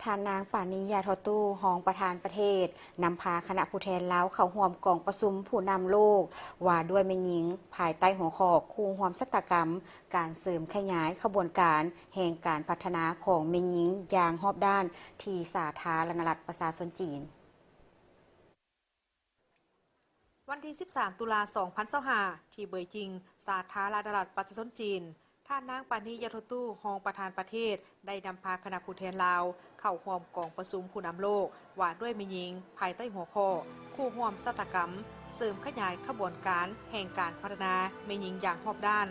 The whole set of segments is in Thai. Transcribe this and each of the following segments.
ท่านนางปานิยาทอตู้รองประธานประเทศนำพาคณะผู้แทนลาวเข้าร่วมกองประชุมผู้นำโลกว่าด้วยแม่หญิงภายใต้หัวข้อคู่ร่วมชะตากรรมการเสริมขยายขบวนการแห่งการพัฒนาของแม่หญิงอย่างรอบด้านที่สาธารณรัฐประชาชนจีนวันที่ 13 ตุลา 2025 ที่เบยจิง สาธารณรัฐประชาชนจีน ท่านนางปานิยาโทตู้รองประธานประเทศ ได้นำพาคณะผู้แทนลาว เข้าร่วมกองประชุมผู้นำโลกว่าด้วยแม่หญิง ภายใต้หัวข้อ คู่ร่วมชะตากรรม เสริมขยายขบวนการแห่งการพัฒนาแม่หญิงอย่างรอบด้าน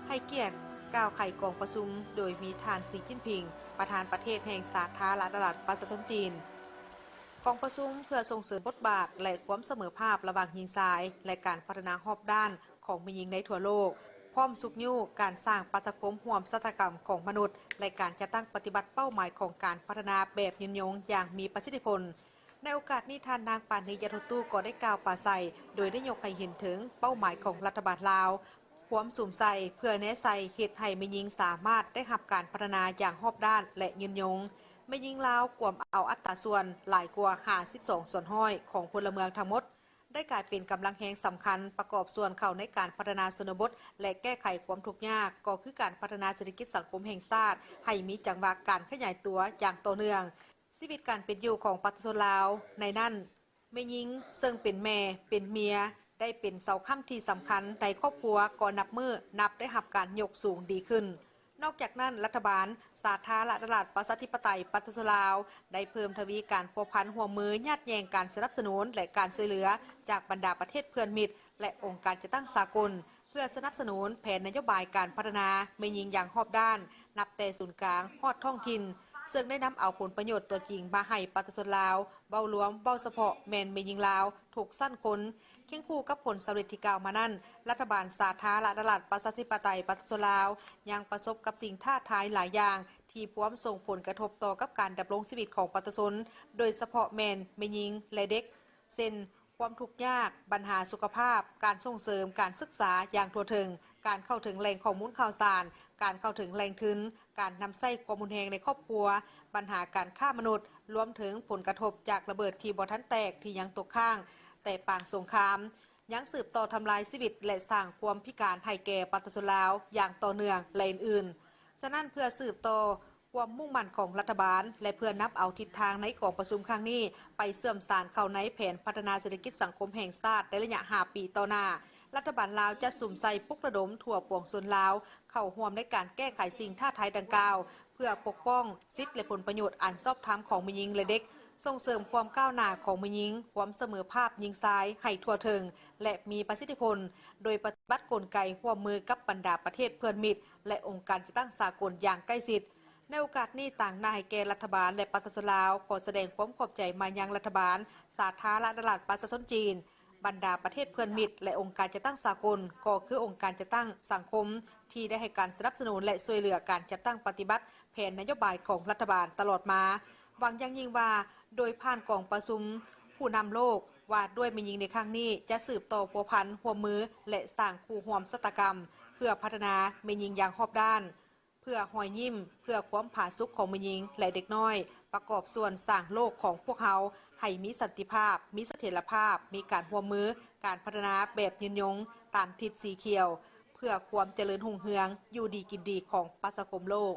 ให้เกียรติก้าวไขกองประชุม โดยมีท่านสีจิ้นผิง ประธานประเทศแห่งสาธารณรัฐประชาชนจีนกองประชุมเพื่อส่งเสริมบทบาทและความเสมอภาพระหว่างหญิงชายและการพัฒนารอบด้านของแม่หญิงในทั่วโลกพร้อมสุกยู่การสร้างปฏิคมร่วมชะตากรรมของมนุษย์และการจัดตั้งปฏิบัติเป้าหมายของการพัฒนาแบบยืนยงอย่างมีประสิทธิผลในโอกาสนี้ท่านนางปานิยาโทตู้ก็ได้กล่าวปราศัยโดยได้ยกให้เห็นถึงเป้าหมายของรัฐบาลลาวความสุ่มใส่เพื่อแนะใส่เหตุให้แม่หญิงสามารถได้รับการพัฒนาอย่างรอบด้านและยืนยงแม่หญิงลาวกวมเอาอัตราส่วนหลายกว่า52ส่วนห้อยของพลเมืองทั้งหมดได้กลายเป็นกำลังแห่งสำคัญประกอบส่วนเข้าในการพัฒนาชนบทและแก้ไขความทุกข์ยากก็คือการพัฒนาเศรษฐกิจสังคมแห่งชาติให้มีจังหวะการขยายตัวอย่างต่อเนื่องชีวิตการเป็นอยู่ของประชาชนลาวในนั้นแม่หญิงซึ่งเป็นแม่เป็นเมียได้เป็นเสาค้ำที่สำคัญในครอบครัวก่อนนับได้รับการยกสูงดีขึ้นนอกจากนั้นรัฐบาลสาธารณรัฐประชาธิปไตยประชาชนลาวได้เพิ่มทวีการพัวพันหัวมือญาติแยงการสนับสนุนและการช่วยเหลือจากบรรดาประเทศเพื่อนมิตรและองค์การจัดตั้งสากลเพื่อสนับสนุนแผนนโยบายการพัฒนาแม่หญิงอย่างรอบด้านนับแต่ศูนย์กลางฮอดท้องถิ่นซึ่งได้นำเอาผลประโยชน์ตัวจริงมาให้ประชาชนลาวเบ้ารวมเบ้าเฉพาะแมนแม่หญิงลาวถูกสั้นคนเคียงคู่กับผลสำเร็จที่กล่าวมานั้นรัฐบาลสาธารณรัฐประชาธิปไตยประชาชนลาวยังประสบกับสิ่งท้าทายหลายอย่างที่พร้อมส่งผลกระทบต่อกับการดำรงชีวิตของประชาชนโดยเฉพาะแมนแม่หญิงและเด็กเช่นความทุกข์ยากปัญหาสุขภาพการส่งเสริมการศึกษาอย่างทั่วถึงการเข้าถึงแหล่งข้อมูลข่าวสารการเข้าถึงแหล่งทุนการนำใช้ความรุนแรงในครอบครัวปัญหาการฆ่ามนุษย์รวมถึงผลกระทบจากระเบิดที่บ่ทันแตกที่ยังตกค้างแต่ปางสงครามยังสืบต่อทำลายชีวิตและสร้างความพิการให้แก่ประชาชนลาวอย่างต่อเนื่องและอื่นๆฉะนั้นเพื่อสืบต่อความมุ่งมั่นของรัฐบาลและเพื่อนับเอาทิศทางในกองประชุมครั้งนี้ไปเสริมสานเข้าในแผนพัฒนาเศรษฐกิจสังคมแห่งชาติในระยะ5 ปีต่อหน้ารัฐบาลลาวจะสุ่มใส่ปลุกระดมทั่วปวงชนลาวเข้าร่วมในการแก้ไขสิ่งท้าทายดังกล่าวเพื่อปกป้องสิทธิและผลประโยชน์อันชอบธรรมของแม่หญิงและเด็กส่งเสริมความก้าวหน้าของแม่หญิงความเสมอภาพหญิงชายให้ทั่วถึงและมีประสิทธิผลโดยปฏิบัติกลไกร่วมมือกับบรรดาประเทศเพื่อนมิตรและองค์การจัดตั้งสากลอย่างใกล้ชิดในโอกาสนี้ต่างนายแก่รัฐบาลและประชาชนลาวขอแสดงความขอบใจมายังรัฐบาลสาธารณรัฐประชาชนจีนบรรดาประเทศเพื่อนมิตรและองค์การจัดตั้งสากลก็คือองค์การจัดตั้งสังคมที่ได้ให้การสนับสนุนและช่วยเหลือการจัดตั้งปฏิบัติแผนนโยบายของรัฐบาลตลอดมาหวังอย่างยิ่งว่าโดยผ่านกองประชุมผู้นำโลกว่าด้วยแม่หญิงในครั้งนี้จะสืบต่อพัวพันหัวมือและสร้างคู่ร่วมชะตากรรมเพื่อพัฒนาแม่หญิงอย่างรอบด้านเพื่อหอยยิ้มเพื่อความผาสุกของแม่หญิงและเด็กน้อยประกอบส่วนสร้างโลกของพวกเขาให้มีสันติภาพมีเสถียรภาพมีการร่วมมือการพัฒนาแบบยืนยงตามทิศสีเขียวเพื่อความเจริญรุ่งเรืองอยู่ดีกินดีของประชาคมโลก